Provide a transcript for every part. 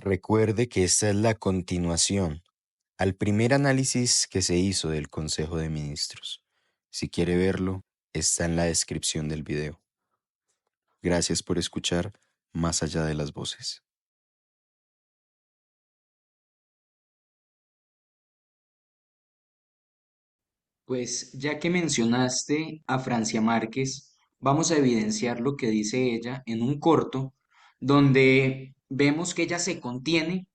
Recuerde que esta es la continuación al primer análisis que se hizo del Consejo de Ministros. Si quiere verlo, está en la descripción del video. Gracias por escuchar Más allá de las voces. Pues ya que mencionaste a Francia Márquez, vamos a evidenciar lo que dice ella en un corto donde vemos que ella se contiene,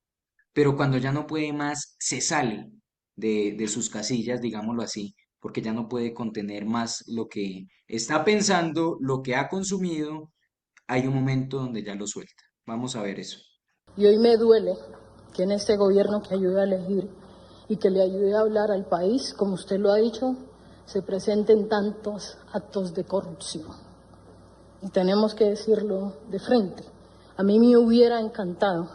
pero cuando ya no puede más, se sale de sus casillas, digámoslo así, porque ya no puede contener más lo que está pensando, lo que ha consumido. Hay un momento donde ya lo suelta. Vamos a ver eso. Y hoy me duele que en este gobierno que ayude a elegir y que le ayude a hablar al país, como usted lo ha dicho, se presenten tantos actos de corrupción. Y tenemos que decirlo de frente. A mí me hubiera encantado,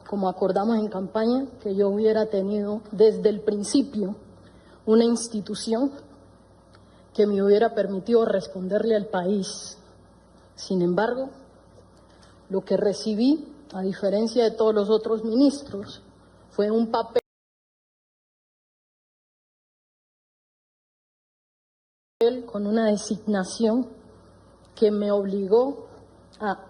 como acordamos en campaña, que yo hubiera tenido desde el principio una institución que me hubiera permitido responderle al país. Sin embargo, lo que recibí, a diferencia de todos los otros ministros, fue un papel con una designación que me obligó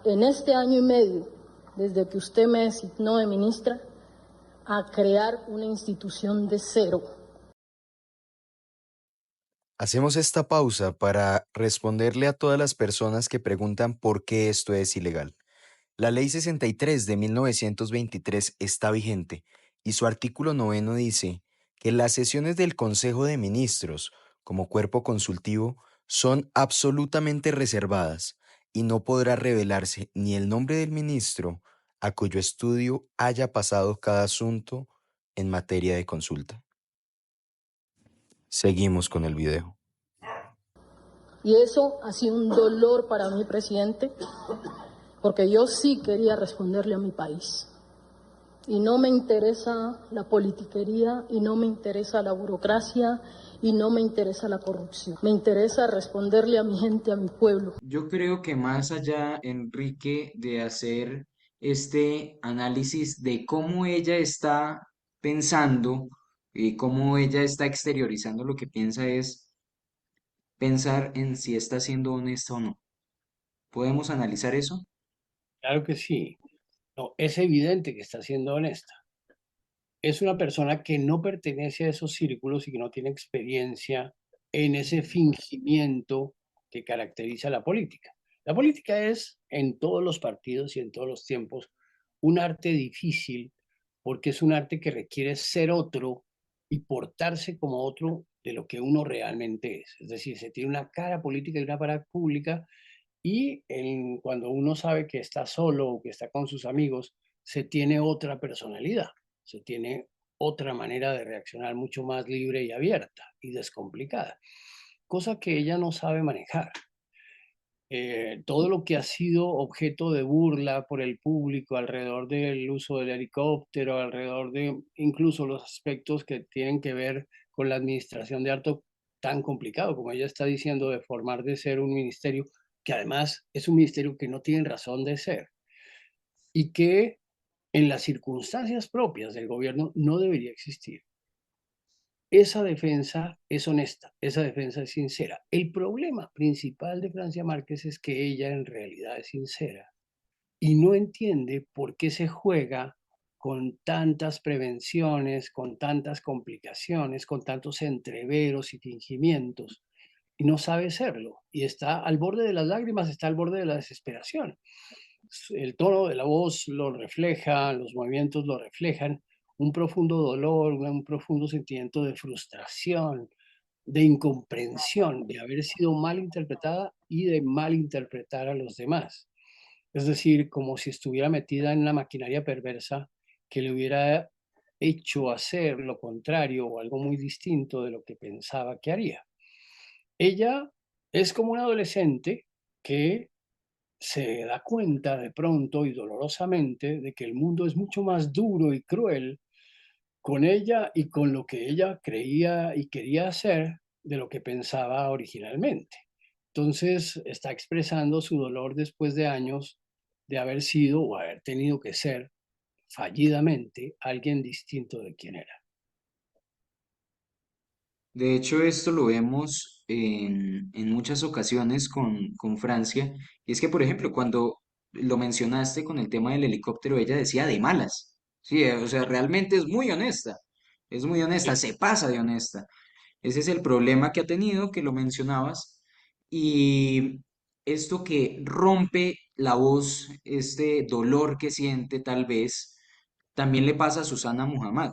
en este año y medio, desde que usted me designó de ministra, a crear una institución de cero. Hacemos esta pausa para responderle a todas las personas que preguntan por qué esto es ilegal. La Ley 63 de 1923 está vigente y su artículo 9 dice que las sesiones del Consejo de Ministros, como cuerpo consultivo, son absolutamente reservadas y no podrá revelarse ni el nombre del ministro a cuyo estudio haya pasado cada asunto en materia de consulta. Seguimos con el video. Y eso ha sido un dolor para mí, presidente, porque yo sí quería responderle a mi país. Y no me interesa la politiquería, y no me interesa la burocracia, y no me interesa la corrupción. Me interesa responderle a mi gente, a mi pueblo. Yo creo que más allá, Enrique, de hacer este análisis de cómo ella está pensando y cómo ella está exteriorizando lo que piensa, es pensar en si está siendo honesta o no. ¿Podemos analizar eso? Claro que sí. No, es evidente que está siendo honesta. Es una persona que no pertenece a esos círculos y que no tiene experiencia en ese fingimiento que caracteriza la política. La política es, en todos los partidos y en todos los tiempos, un arte difícil porque es un arte que requiere ser otro y portarse como otro de lo que uno realmente es. Es decir, se tiene una cara política y una cara pública y cuando uno sabe que está solo o que está con sus amigos, se tiene otra personalidad, se tiene otra manera de reaccionar mucho más libre y abierta y descomplicada, cosa que ella no sabe manejar. Todo lo que ha sido objeto de burla por el público alrededor del uso del helicóptero, alrededor de incluso los aspectos que tienen que ver con la administración de harto tan complicado, como ella está diciendo, de formar de ser un ministerio, que además es un ministerio que no tiene razón de ser y que en las circunstancias propias del gobierno no debería existir. Esa defensa es honesta, esa defensa es sincera. El problema principal de Francia Márquez es que ella en realidad es sincera y no entiende por qué se juega con tantas prevenciones, con tantas complicaciones, con tantos entreveros y fingimientos, y no sabe serlo. Y está al borde de las lágrimas, está al borde de la desesperación. El tono de la voz lo refleja, los movimientos lo reflejan, un profundo dolor, un profundo sentimiento de frustración, de incomprensión, de haber sido mal interpretada y de mal interpretar a los demás. Es decir, como si estuviera metida en una maquinaria perversa que le hubiera hecho hacer lo contrario o algo muy distinto de lo que pensaba que haría. Ella es como un adolescente que se da cuenta de pronto y dolorosamente de que el mundo es mucho más duro y cruel con ella y con lo que ella creía y quería hacer de lo que pensaba originalmente. Entonces está expresando su dolor después de años de haber sido o haber tenido que ser fallidamente a alguien distinto de quien era. De hecho, esto lo vemos en muchas ocasiones con Francia. Y es que, por ejemplo, cuando lo mencionaste con el tema del helicóptero, ella decía de malas. Sí, o sea, realmente es muy honesta, se pasa de honesta. Ese es el problema que ha tenido, que lo mencionabas. Y esto que rompe la voz, este dolor que siente tal vez, también le pasa a Susana Muhammad,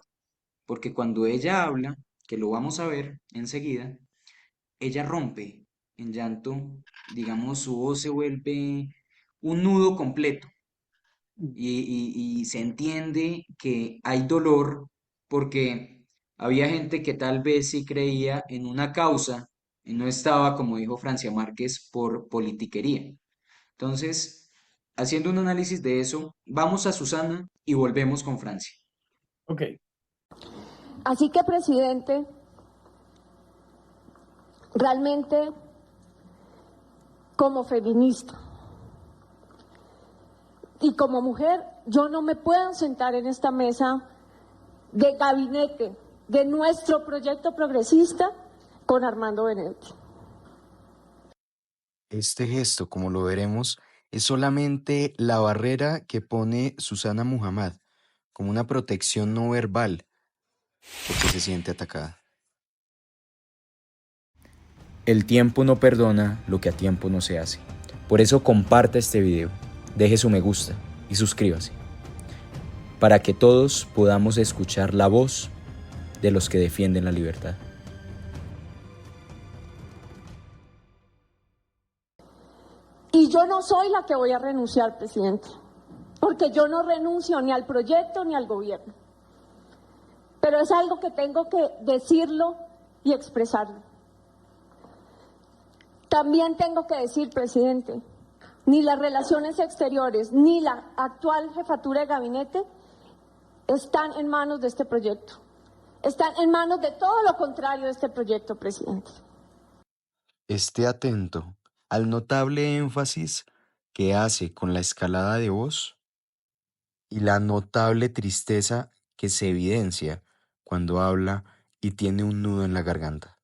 porque cuando ella habla, que lo vamos a ver enseguida, ella rompe en llanto, digamos, su voz se vuelve un nudo completo y se entiende que hay dolor porque había gente que tal vez sí creía en una causa y no estaba, como dijo Francia Márquez, por politiquería. Entonces, haciendo un análisis de eso, vamos a Susana y volvemos con Francia. Ok, Así que, presidente, realmente como feminista y como mujer, yo no me puedo sentar en esta mesa de gabinete de nuestro proyecto progresista con Armando Benedetti. Este gesto, como lo veremos, es solamente la barrera que pone Susana Muhammad como una protección no verbal porque se siente atacada. El tiempo no perdona lo que a tiempo no se hace. Por eso comparta este video, deje su me gusta y suscríbase, para que todos podamos escuchar la voz de los que defienden la libertad. Y yo no soy la que voy a renunciar, presidente, porque yo no renuncio ni al proyecto ni al gobierno. Pero es algo que tengo que decirlo y expresarlo. También tengo que decir, presidente, ni las relaciones exteriores ni la actual jefatura de gabinete están en manos de este proyecto. Están en manos de todo lo contrario de este proyecto, presidente. Esté atento al notable énfasis que hace con la escalada de voz y la notable tristeza que se evidencia cuando habla y tiene un nudo en la garganta.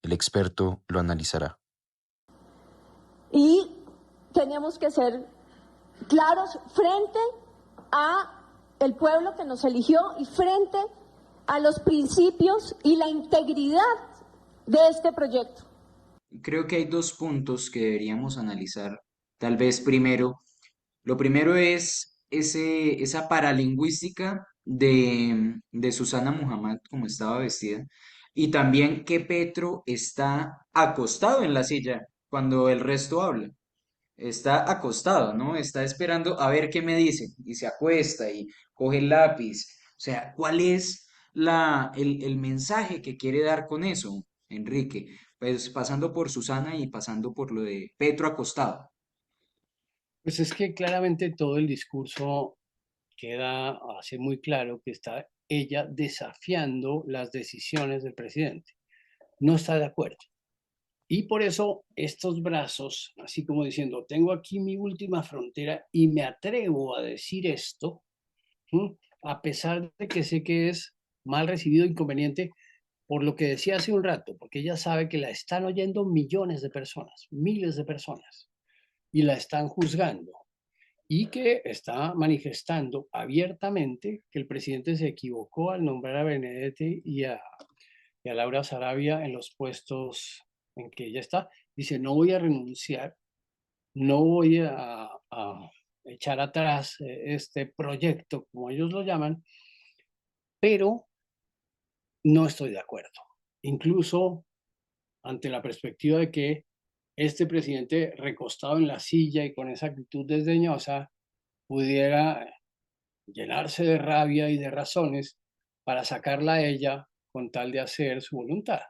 El experto lo analizará. Y tenemos que ser claros frente a el pueblo que nos eligió y frente a los principios y la integridad de este proyecto. Creo que hay dos puntos que deberíamos analizar. Tal vez primero, lo primero es esa paralingüística de Susana Muhammad, como estaba vestida, y también que Petro está acostado en la silla cuando el resto habla. Está acostado, ¿no? Está esperando a ver qué me dice y se acuesta y coge el lápiz. O sea, ¿cuál es el mensaje que quiere dar con eso, Enrique? Pues pasando por Susana y pasando por lo de Petro acostado. pues es que claramente todo el discurso hace muy claro que está ella desafiando las decisiones del presidente. No está de acuerdo. Y por eso estos brazos, así como diciendo, tengo aquí mi última frontera y me atrevo a decir esto, a pesar de que sé que es mal recibido, inconveniente, por lo que decía hace un rato, porque ella sabe que la están oyendo millones de personas, miles de personas, y la están juzgando, y que está manifestando abiertamente que el presidente se equivocó al nombrar a Benedetti y a Laura Sarabia en los puestos en que ella está. Dice, no voy a renunciar, no voy a echar atrás este proyecto, como ellos lo llaman, pero no estoy de acuerdo. Incluso ante la perspectiva de que este presidente recostado en la silla y con esa actitud desdeñosa pudiera llenarse de rabia y de razones para sacarla a ella con tal de hacer su voluntad.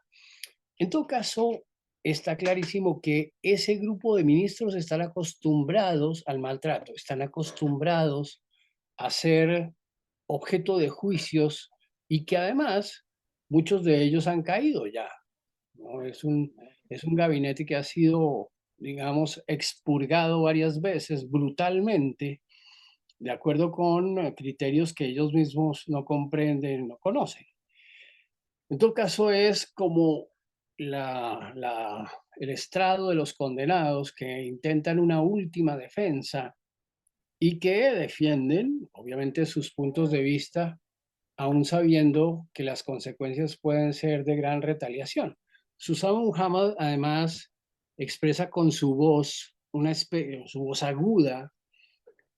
En todo caso, está clarísimo que ese grupo de ministros están acostumbrados al maltrato, están acostumbrados a ser objeto de juicios y que además muchos de ellos han caído ya, ¿no? Es un gabinete que ha sido, digamos, expurgado varias veces brutalmente de acuerdo con criterios que ellos mismos no comprenden, no conocen. En todo caso, es como el estrado de los condenados que intentan una última defensa y que defienden, obviamente, sus puntos de vista, aún sabiendo que las consecuencias pueden ser de gran retaliación. Susan Muhammad, además, expresa con su voz, su voz aguda,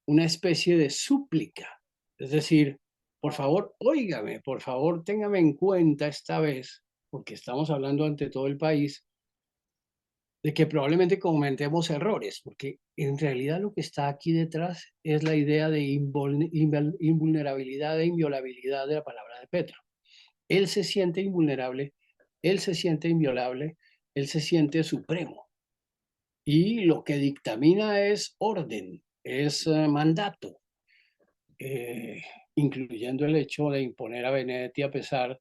una especie de súplica. Es decir, por favor, óigame, por favor, téngame en cuenta esta vez, porque estamos hablando ante todo el país, de que probablemente cometemos errores, porque en realidad lo que está aquí detrás es la idea de invulnerabilidad e inviolabilidad de la palabra de Petro. Él se siente invulnerable, él se siente inviolable, él se siente supremo. Y lo que dictamina es orden, es mandato, incluyendo el hecho de imponer a Benedetti a pesar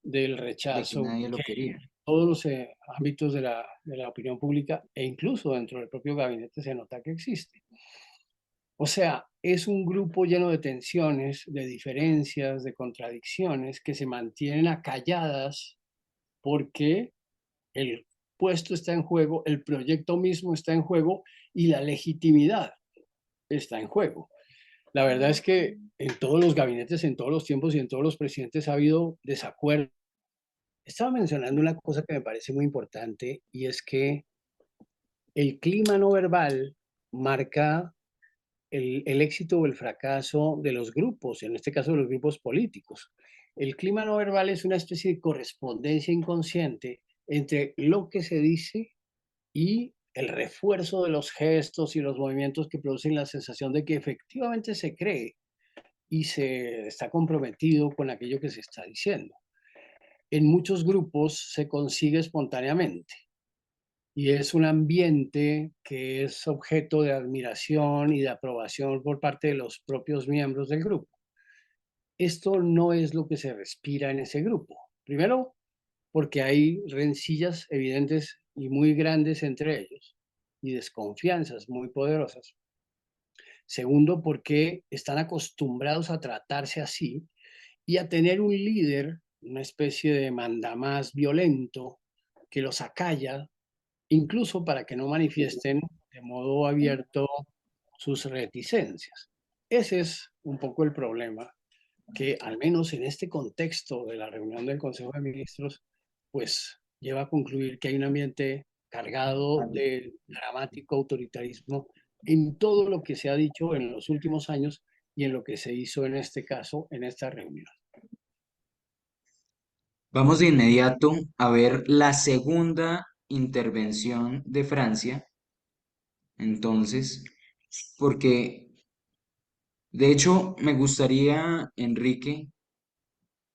del de que rechazo nadie lo que quería. en todos los ámbitos de la opinión pública e incluso dentro del propio gabinete se nota que existe. O sea, es un grupo lleno de tensiones, de diferencias, de contradicciones que se mantienen acalladas porque el puesto está en juego, el proyecto mismo está en juego y la legitimidad está en juego. La verdad es que en todos los gabinetes, en todos los tiempos y en todos los presidentes ha habido desacuerdo. Estaba mencionando una cosa que me parece muy importante y es que el clima no verbal marca el éxito o el fracaso de los grupos, en este caso de los grupos políticos. El clima no verbal es una especie de correspondencia inconsciente entre lo que se dice y el refuerzo de los gestos y los movimientos que producen la sensación de que efectivamente se cree y se está comprometido con aquello que se está diciendo. En muchos grupos se consigue espontáneamente y es un ambiente que es objeto de admiración y de aprobación por parte de los propios miembros del grupo. Esto no es lo que se respira en ese grupo. Primero, porque hay rencillas evidentes y muy grandes entre ellos y desconfianzas muy poderosas. Segundo, porque están acostumbrados a tratarse así y a tener un líder, una especie de mandamás violento que los acalla, incluso para que no manifiesten de modo abierto sus reticencias. Ese es un poco el problema que, al menos en este contexto de la reunión del Consejo de Ministros, pues lleva a concluir que hay un ambiente cargado de dramático autoritarismo en todo lo que se ha dicho en los últimos años y en lo que se hizo en este caso, en esta reunión. Vamos de inmediato a ver la segunda intervención de Francia, entonces, porque de hecho me gustaría, Enrique,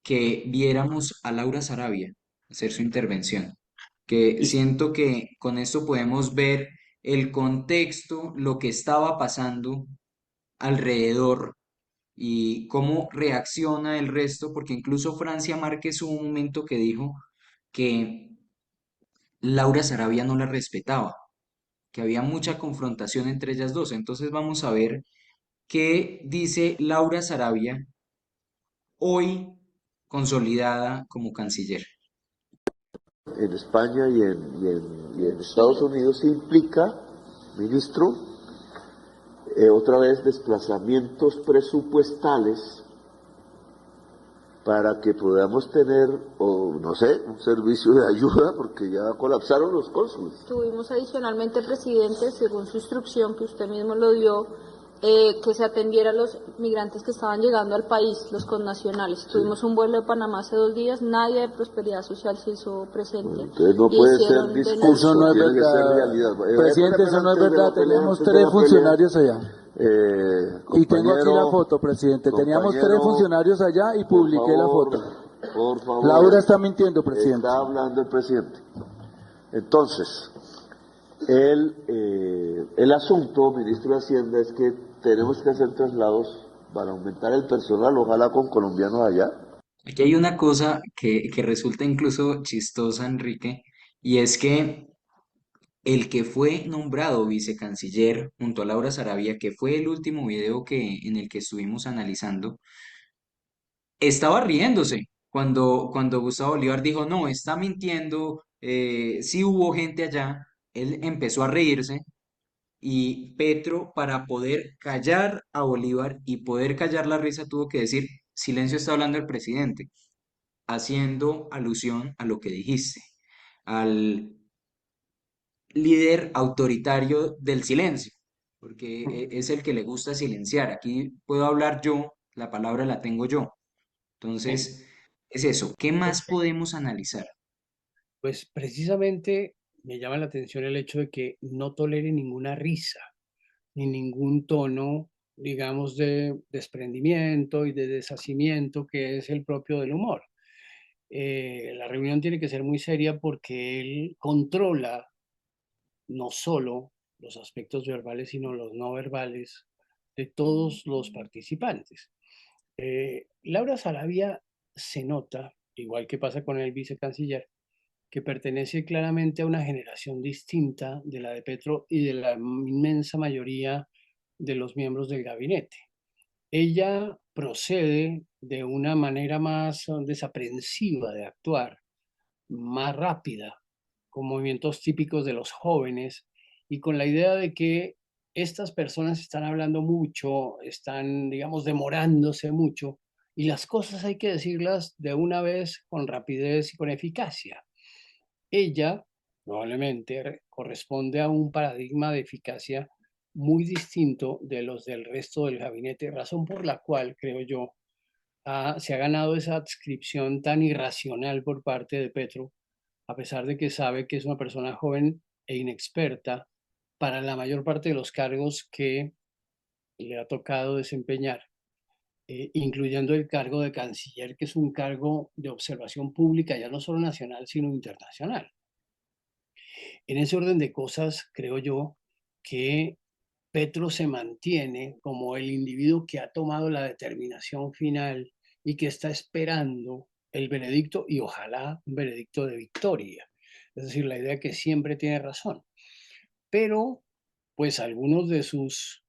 que viéramos a Laura Sarabia hacer su intervención, que Listo. siento que con esto podemos ver el contexto, lo que estaba pasando alrededor y cómo reacciona el resto, porque incluso Francia Márquez hubo un momento que dijo que Laura Sarabia no la respetaba, que había mucha confrontación entre ellas dos. Entonces vamos a ver qué dice Laura Sarabia hoy consolidada como canciller. En España y en Estados Unidos implica, ministro, otra vez desplazamientos presupuestales para que podamos tener, o no sé, un servicio de ayuda, porque ya colapsaron los cónsules. Tuvimos adicionalmente, presidente, según su instrucción que usted mismo lo dio, que se atendiera a los migrantes que estaban llegando al país, los connacionales. Sí. Tuvimos un vuelo de Panamá hace 2 días, nadie de Prosperidad Social se hizo presente. Bueno, entonces no puede ser discurso, eso no es tiene que ser verdad. realidad. Presidente, eso no es verdad, tenemos 3 funcionarios allá. Y tengo aquí la foto, presidente, teníamos 3 funcionarios allá y publiqué la foto. Por favor. Laura está mintiendo, presidente. Está hablando el presidente. Entonces, el asunto, ministro de Hacienda, es que tenemos que hacer traslados para aumentar el personal, ojalá con colombianos allá. Aquí hay una cosa que resulta incluso chistosa, Enrique, y es que el que fue nombrado vicecanciller junto a Laura Sarabia, que fue el último video en el que estuvimos analizando, estaba riéndose cuando Gustavo Bolívar dijo, no, está mintiendo, sí hubo gente allá, él empezó a reírse y Petro, para poder callar a Bolívar y poder callar la risa, tuvo que decir, silencio, está hablando el presidente, haciendo alusión a lo que dijiste, al líder autoritario del silencio, porque es el que le gusta silenciar. Aquí puedo hablar yo, la palabra la tengo yo. Sí. Entonces, es eso. ¿Qué más podemos analizar? Pues precisamente me llama la atención el hecho de que no tolere ninguna risa, ni ningún tono, digamos, de desprendimiento y de deshacimiento que es el propio del humor. La reunión tiene que ser muy seria porque él controla no solo los aspectos verbales, sino los no verbales de todos los participantes. Laura Sarabia se nota, igual que pasa con el vicecanciller, que pertenece claramente a una generación distinta de la de Petro y de la inmensa mayoría de los miembros del gabinete. Ella procede de una manera más desaprensiva de actuar, más rápida, con movimientos típicos de los jóvenes y con la idea de que estas personas están hablando mucho, están, digamos, demorándose mucho y las cosas hay que decirlas de una vez con rapidez y con eficacia. Ella probablemente corresponde a un paradigma de eficacia muy distinto de los del resto del gabinete, razón por la cual, creo yo, se ha ganado esa adscripción tan irracional por parte de Petro, a pesar de que sabe que es una persona joven e inexperta para la mayor parte de los cargos que le ha tocado desempeñar, incluyendo el cargo de canciller, que es un cargo de observación pública ya no solo nacional, sino internacional. En ese orden de cosas, creo yo que Petro se mantiene como el individuo que ha tomado la determinación final y que está esperando el veredicto y ojalá un veredicto de victoria. Es decir, la idea que siempre tiene razón. Pero, pues algunos de sus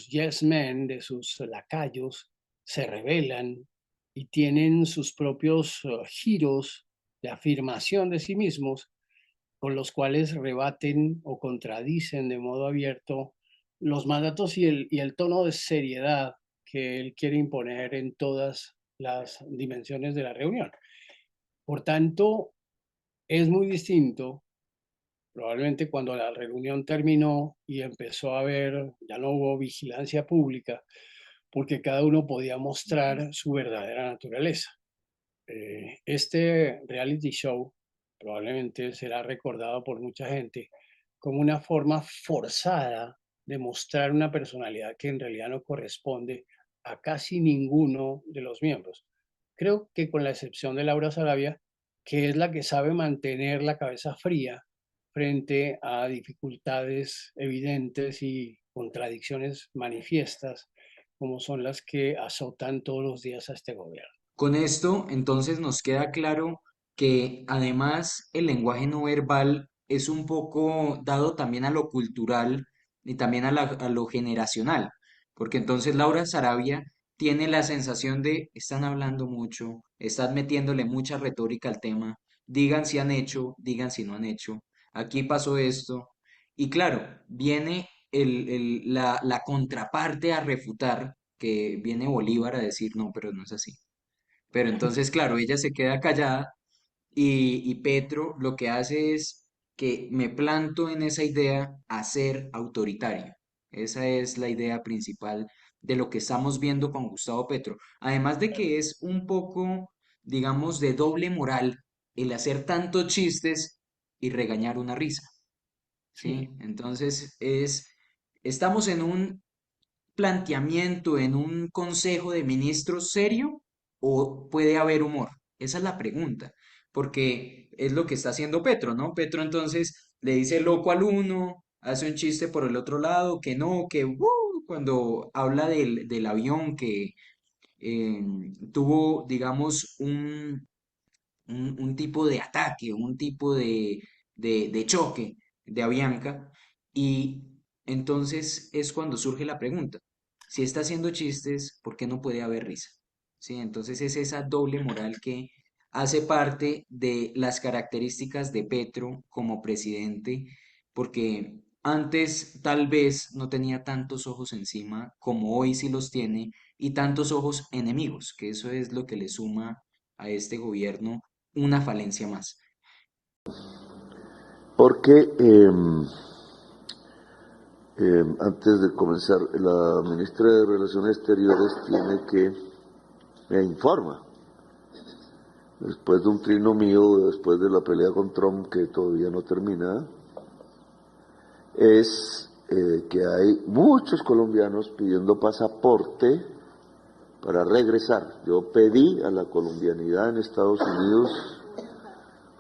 yes men, de sus lacayos, se rebelan y tienen sus propios giros de afirmación de sí mismos con los cuales rebaten o contradicen de modo abierto los mandatos y el tono de seriedad que él quiere imponer en todas las dimensiones de la reunión. Por tanto, es muy distinto, probablemente cuando la reunión terminó y empezó a haber, ya no hubo vigilancia pública, porque cada uno podía mostrar su verdadera naturaleza. Este reality show probablemente será recordado por mucha gente como una forma forzada de mostrar una personalidad que en realidad no corresponde a casi ninguno de los miembros. Creo que con la excepción de Laura Sarabia, que es la que sabe mantener la cabeza fría frente a dificultades evidentes y contradicciones manifiestas como son las que azotan todos los días a este gobierno. Con esto, entonces, nos queda claro que además el lenguaje no verbal es un poco dado también a lo cultural y también a lo generacional, porque entonces Laura Sarabia tiene la sensación de están hablando mucho, están metiéndole mucha retórica al tema, digan si han hecho, digan si no han hecho, aquí pasó esto, y claro, viene la contraparte a refutar, que viene Bolívar a decir, no, pero no es así. Pero entonces, claro, ella se queda callada y Petro lo que hace es que me planto en esa idea a ser autoritario. Esa es la idea principal de lo que estamos viendo con Gustavo Petro. Además de que es un poco, digamos, de doble moral el hacer tantos chistes y regañar una risa, Sí, ¿sí? Entonces estamos en un planteamiento en un consejo de ministros serio o puede haber humor? Esa es la pregunta, porque es lo que está haciendo Petro, ¿no? Petro entonces le dice loco al uno, hace un chiste por el otro lado, que no, que cuando habla del avión que eh, tuvo, digamos, un tipo de ataque, un tipo de choque. de Avianca, y entonces es cuando surge la pregunta, si está haciendo chistes, ¿por qué no puede haber risa? ¿Sí? Entonces es esa doble moral que hace parte de las características de Petro como presidente, porque antes tal vez no tenía tantos ojos encima como hoy sí los tiene y tantos ojos enemigos, que eso es lo que le suma a este gobierno una falencia más. Porque antes de comenzar, la ministra de Relaciones Exteriores tiene que, me informa, después de un trino mío, después de la pelea con Trump, que todavía no termina, es que hay muchos colombianos pidiendo pasaporte para regresar. Yo pedí a la colombianidad en Estados Unidos,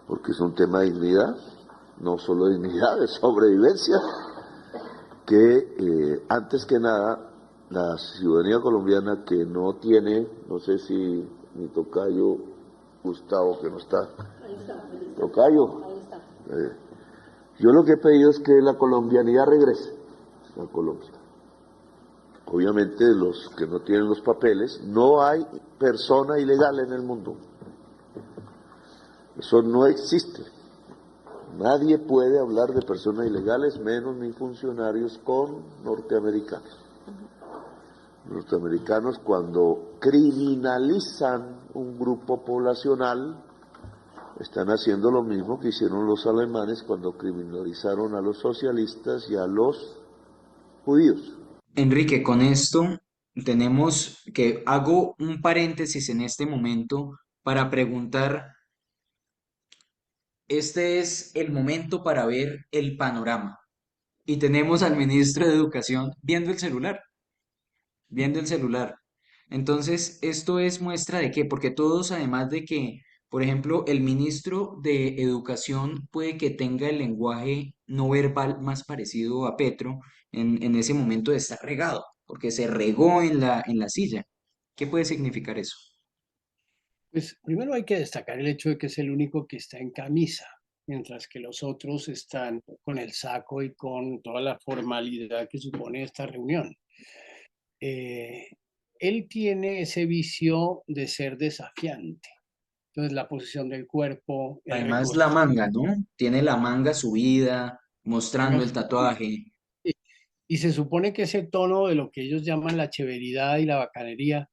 porque es un tema de dignidad, no solo de dignidad, de sobrevivencia, que antes que nada la ciudadanía colombiana que no tiene, no sé si mi tocayo Gustavo, que no está, tocayo, yo lo que he pedido es que la colombianidad regrese a Colombia. Obviamente los que no tienen los papeles, no hay persona ilegal en el mundo, eso no existe. Nadie puede hablar de personas ilegales, menos ni funcionarios con norteamericanos. Norteamericanos, cuando criminalizan un grupo poblacional, están haciendo lo mismo que hicieron los alemanes cuando criminalizaron a los socialistas y a los judíos. Enrique, con esto tenemos que hago un paréntesis en este momento para preguntar, este es el momento para ver el panorama. Y tenemos al ministro de Educación viendo el celular. Entonces, esto es muestra de qué, porque todos, además de que, por ejemplo, el ministro de Educación puede que tenga el lenguaje no verbal más parecido a Petro en ese momento de estar regado, porque se regó en la silla. ¿Qué puede significar eso? Pues primero hay que destacar el hecho de que es el único que está en camisa, mientras que los otros están con el saco y con toda la formalidad que supone esta reunión. Él tiene ese vicio de ser desafiante. Entonces la posición del cuerpo, el Además, la recorte. manga, ¿no? Tiene la manga subida, mostrando No, el tatuaje. y se supone que ese tono de lo que ellos llaman la chéveridad y la bacanería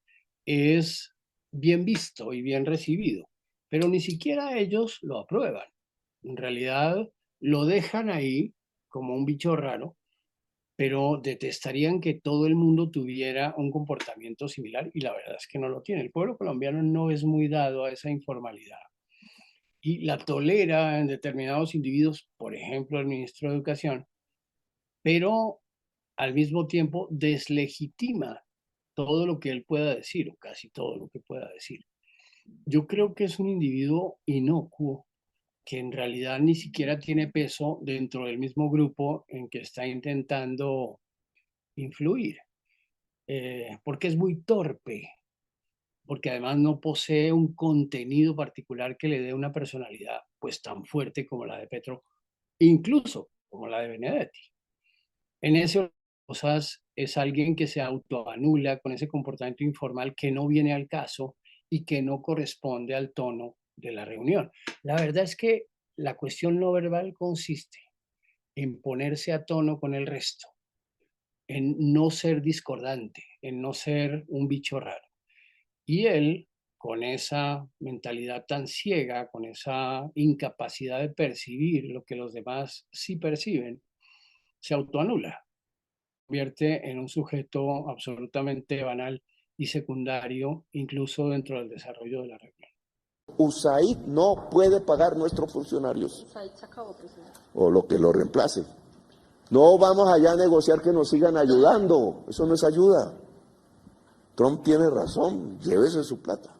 es bien visto y bien recibido, pero ni siquiera ellos lo aprueban. En realidad lo dejan ahí como un bicho raro, pero detestarían que todo el mundo tuviera un comportamiento similar y la verdad es que no lo tiene. El pueblo colombiano no es muy dado a esa informalidad y la tolera en determinados individuos, por ejemplo el ministro de Educación, pero al mismo tiempo deslegitima todo lo que él pueda decir, o casi todo lo que pueda decir. Yo creo que es un individuo inocuo, que en realidad ni siquiera tiene peso dentro del mismo grupo en que está intentando influir, porque es muy torpe, porque además no posee un contenido particular que le dé una personalidad pues tan fuerte como la de Petro, incluso como la de Benedetti. En esas cosas es alguien que se autoanula con ese comportamiento informal que no viene al caso y que no corresponde al tono de la reunión. La verdad es que la cuestión no verbal consiste en ponerse a tono con el resto, en no ser discordante, en no ser un bicho raro. Y él, con esa mentalidad tan ciega, con esa incapacidad de percibir lo que los demás sí perciben, se autoanula, convierte en un sujeto absolutamente banal y secundario, incluso dentro del desarrollo de la reunión. USAID no puede pagar nuestros funcionarios. O lo que lo reemplace. No vamos allá a negociar que nos sigan ayudando. Eso no es ayuda. Trump tiene razón. Llévese su plata.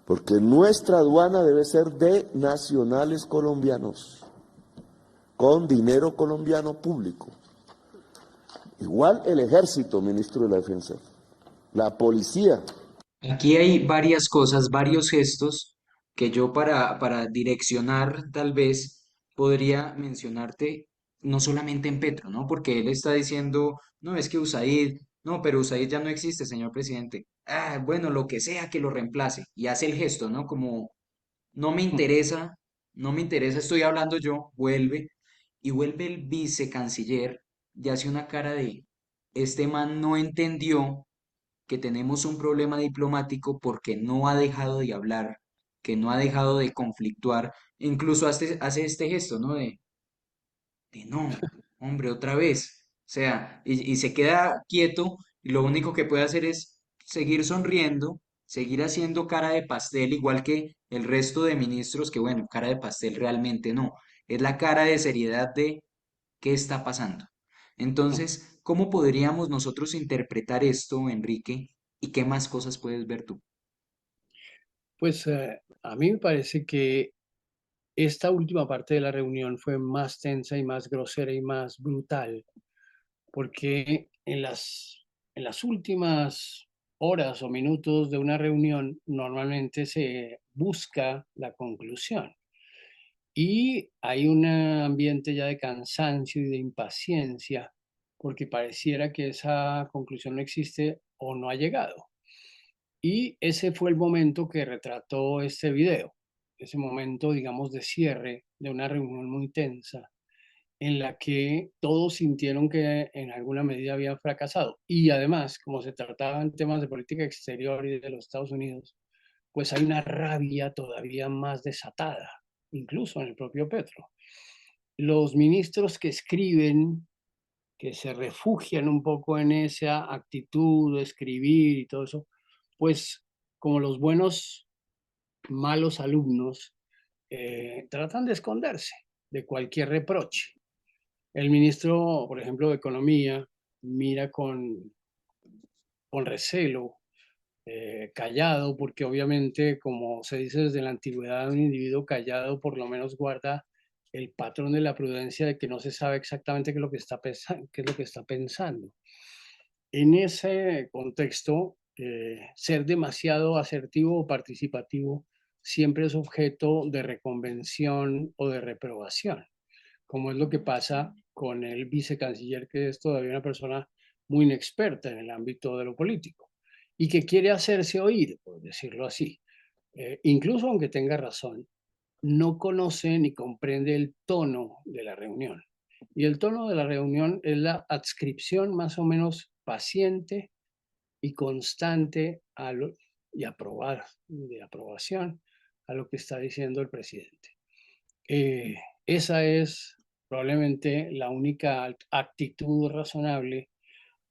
Porque nuestra aduana debe ser de nacionales colombianos. Con dinero colombiano público. Igual el ejército, ministro de la Defensa. La policía. Aquí hay varias cosas, varios gestos que yo para direccionar tal vez podría mencionarte no solamente en Petro, ¿no? Porque él está diciendo, no, es que USAID, no, pero USAID ya no existe, señor presidente. Ah, bueno, lo que sea que lo reemplace. Y hace el gesto, ¿no? Como, no me interesa, no me interesa, estoy hablando yo, vuelve. Y vuelve el vicecanciller y hace una cara de, este man no entendió que tenemos un problema diplomático porque no ha dejado de hablar, que no ha dejado de conflictuar, incluso hace este gesto, ¿no? De no, hombre, otra vez. O sea, y se queda quieto y lo único que puede hacer es seguir sonriendo, seguir haciendo cara de pastel, igual que el resto de ministros, que bueno, cara de pastel realmente no. Es la cara de seriedad de qué está pasando. Entonces, ¿cómo podríamos nosotros interpretar esto, Enrique? ¿Y qué más cosas puedes ver tú? Pues a mí me parece que esta última parte de la reunión fue más tensa y más grosera y más brutal, porque en las últimas horas o minutos de una reunión normalmente se busca la conclusión. Y hay un ambiente ya de cansancio y de impaciencia, porque pareciera que esa conclusión no existe o no ha llegado. Y ese fue el momento que retrató este video, ese momento, digamos, de cierre de una reunión muy tensa, en la que todos sintieron que en alguna medida habían fracasado. Y además, como se trataban temas de política exterior y de los Estados Unidos, pues hay una rabia todavía más desatada, incluso en el propio Petro. Los ministros que escriben, que se refugian un poco en esa actitud de escribir y todo eso, pues como los buenos malos alumnos, tratan de esconderse de cualquier reproche. El ministro, por ejemplo, de Economía, mira con recelo, callado, porque obviamente, como se dice desde la antigüedad, un individuo callado por lo menos guarda el patrón de la prudencia de que no se sabe exactamente qué es lo que está pensando. Qué es lo que está pensando. En ese contexto, ser demasiado asertivo o participativo siempre es objeto de reconvención o de reprobación, como es lo que pasa con el vicecanciller, que es todavía una persona muy inexperta en el ámbito de lo político y que quiere hacerse oír, por decirlo así. Incluso aunque tenga razón, no conoce ni comprende el tono de la reunión. Y el tono de la reunión es la adscripción más o menos paciente y constante y de aprobación a lo que está diciendo el presidente. Esa es probablemente la única actitud razonable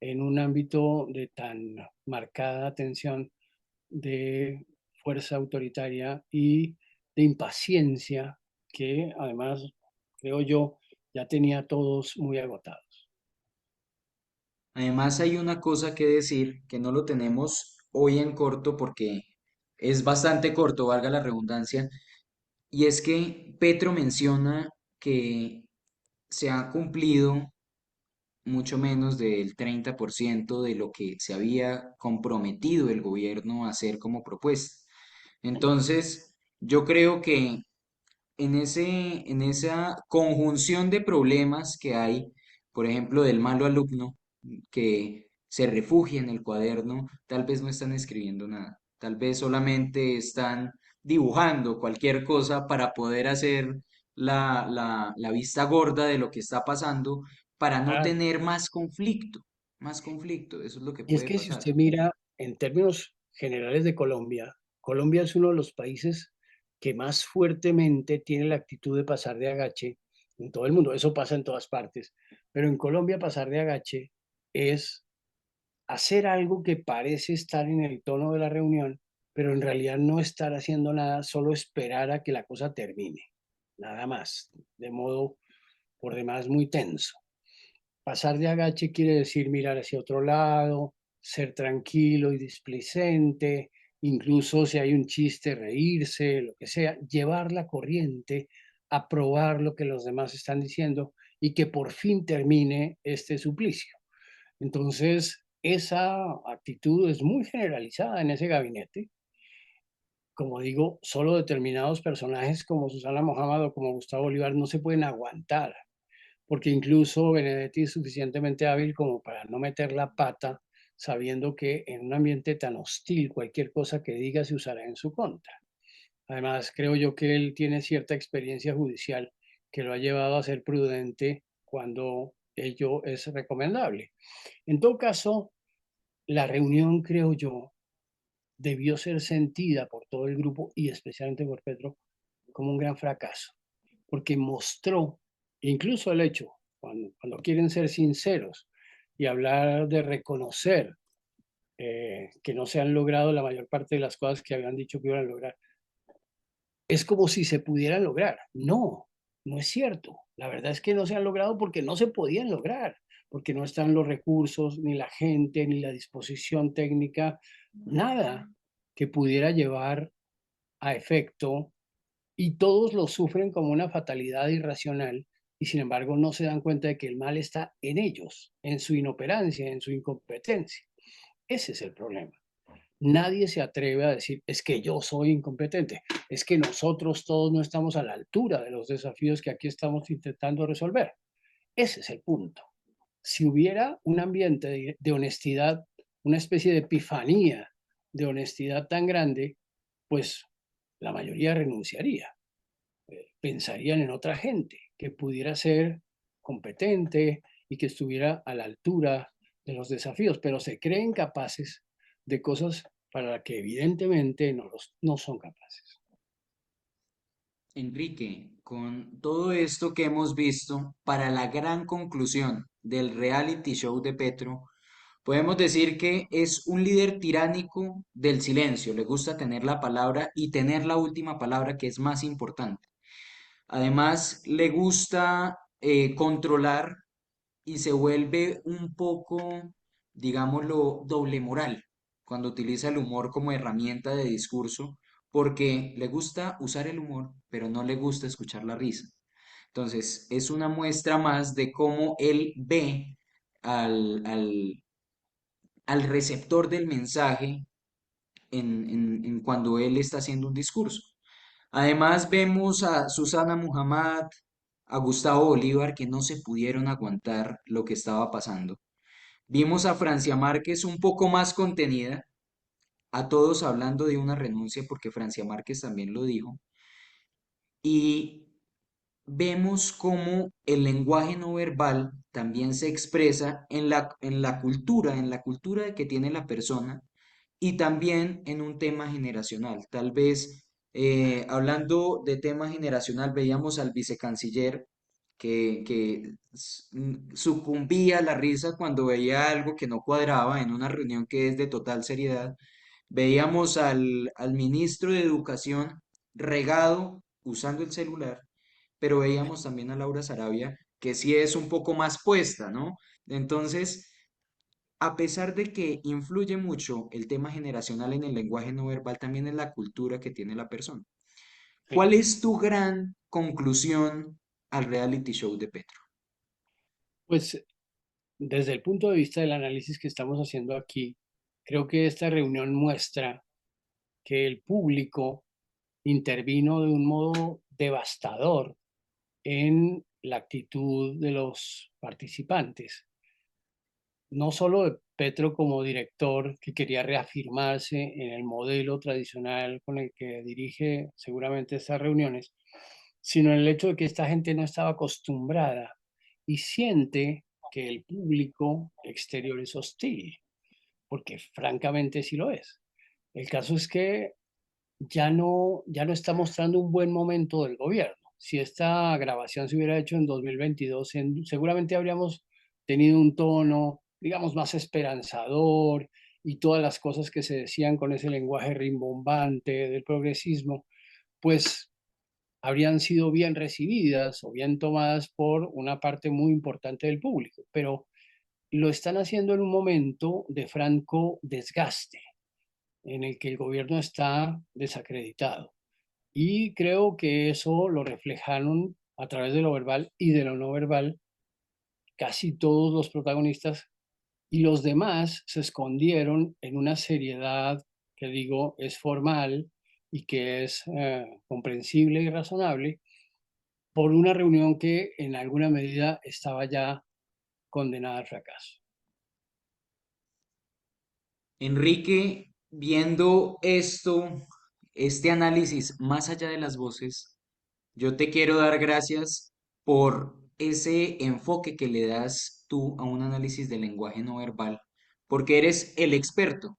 en un ámbito de tan marcada tensión de fuerza autoritaria y de impaciencia que además, creo yo, ya tenía a todos muy agotados. Además, hay una cosa que decir que no lo tenemos hoy en corto porque es bastante corto, valga la redundancia, y es que Petro menciona que se ha cumplido mucho menos del 30% de lo que se había comprometido el gobierno a hacer como propuesta. Entonces, yo creo que en esa conjunción de problemas que hay, por ejemplo, del malo alumno que se refugia en el cuaderno, tal vez no están escribiendo nada, tal vez solamente están dibujando cualquier cosa para poder hacer la vista gorda de lo que está pasando, para no Ah, tener más conflicto, eso es lo que y es puede que si pasar. usted mira en términos generales de Colombia, Colombia es uno de los países que más fuertemente tiene la actitud de pasar de agache en todo el mundo. Eso pasa en todas partes, pero en Colombia pasar de agache es hacer algo que parece estar en el tono de la reunión, pero en realidad no estar haciendo nada, solo esperar a que la cosa termine, nada más, de modo por demás muy tenso. Pasar de agache quiere decir mirar hacia otro lado, ser tranquilo y displicente, incluso si hay un chiste, reírse, lo que sea, llevar la corriente, aprobar lo que los demás están diciendo y que por fin termine este suplicio. Entonces, esa actitud es muy generalizada en ese gabinete como digo, solo determinados personajes como Susana Mohammed o como Gustavo Bolívar no se pueden aguantar, porque incluso Benedetti es suficientemente hábil como para no meter la pata, sabiendo que en un ambiente tan hostil cualquier cosa que diga se usará en su contra. Además, creo yo que él tiene cierta experiencia judicial que lo ha llevado a ser prudente cuando ello es recomendable. En todo caso, la reunión, creo yo, debió ser sentida por todo el grupo y especialmente por Petro como un gran fracaso, porque mostró, incluso el hecho, cuando quieren ser sinceros y hablar de reconocer que no se han logrado la mayor parte de las cosas que habían dicho que iban a lograr, es como si se pudieran lograr. No, no es cierto. La verdad es que no se han logrado porque no se podían lograr, porque no están los recursos, ni la gente, ni la disposición técnica, nada que pudiera llevar a efecto, y todos lo sufren como una fatalidad irracional y sin embargo no se dan cuenta de que el mal está en ellos, en su inoperancia, en su incompetencia. Ese es el problema. Nadie se atreve a decir, es que yo soy incompetente, es que nosotros todos no estamos a la altura de los desafíos que aquí estamos intentando resolver. Ese es el punto. Si hubiera un ambiente de honestidad, una especie de epifanía de honestidad tan grande, pues la mayoría renunciaría. Pensarían en otra gente que pudiera ser competente y que estuviera a la altura de los desafíos, pero se creen capaces de cosas para las que evidentemente no son capaces. Enrique, con todo esto que hemos visto, para la gran conclusión del reality show de Petro, podemos decir que es un líder tiránico del silencio, le gusta tener la palabra y tener la última palabra, que es más importante. Además, le gusta controlar y se vuelve un poco, digámoslo, doble moral cuando utiliza el humor como herramienta de discurso, porque le gusta usar el humor, pero no le gusta escuchar la risa. Entonces, es una muestra más de cómo él ve al, al, al receptor del mensaje en cuando él está haciendo un discurso. Además, vemos a Susana Muhammad, a Gustavo Bolívar, que no se pudieron aguantar lo que estaba pasando. Vimos a Francia Márquez un poco más contenida, a todos hablando de una renuncia, porque Francia Márquez también lo dijo. Y vemos cómo el lenguaje no verbal también se expresa en la cultura que tiene la persona y también en un tema generacional. Tal vez hablando de tema generacional, veíamos al vicecanciller que sucumbía a la risa cuando veía algo que no cuadraba en una reunión que es de total seriedad. Veíamos al ministro de Educación regado usando el celular, pero veíamos también a Laura Sarabia que sí es un poco más puesta, ¿no? Entonces, a pesar de que influye mucho el tema generacional en el lenguaje no verbal, también en la cultura que tiene la persona. ¿Cuál es tu gran conclusión al reality show de Petro? Pues desde el punto de vista del análisis que estamos haciendo aquí, creo que esta reunión muestra que el público intervino de un modo devastador en la actitud de los participantes. No solo de Petro como director, que quería reafirmarse en el modelo tradicional con el que dirige seguramente estas reuniones, sino en el hecho de que esta gente no estaba acostumbrada y siente que el público exterior es hostil, porque francamente sí lo es. El caso es que ya no está mostrando un buen momento del gobierno. Si esta grabación se hubiera hecho en 2022, seguramente habríamos tenido un tono, digamos, más esperanzador y todas las cosas que se decían con ese lenguaje rimbombante del progresismo, pues habrían sido bien recibidas o bien tomadas por una parte muy importante del público. Pero lo están haciendo en un momento de franco desgaste en el que el gobierno está desacreditado. Y creo que eso lo reflejaron a través de lo verbal y de lo no verbal casi todos los protagonistas, y los demás se escondieron en una seriedad que digo es formal, y que es comprensible y razonable por una reunión que en alguna medida estaba ya condenada al fracaso. Enrique, viendo esto, este análisis más allá de las voces, yo te quiero dar gracias por ese enfoque que le das tú a un análisis del lenguaje no verbal, porque eres el experto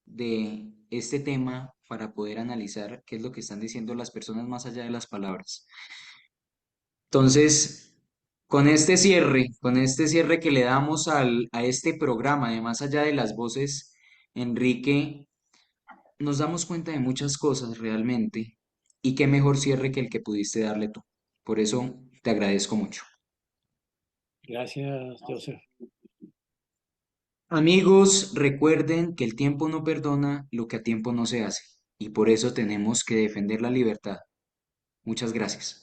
de este tema para poder analizar qué es lo que están diciendo las personas más allá de las palabras. Entonces, con este cierre que le damos a este programa de Más allá de las voces, Enrique, nos damos cuenta de muchas cosas realmente y qué mejor cierre que el que pudiste darle tú. Por eso te agradezco mucho. Gracias, Joseph. Amigos, recuerden que el tiempo no perdona lo que a tiempo no se hace y por eso tenemos que defender la libertad. Muchas gracias.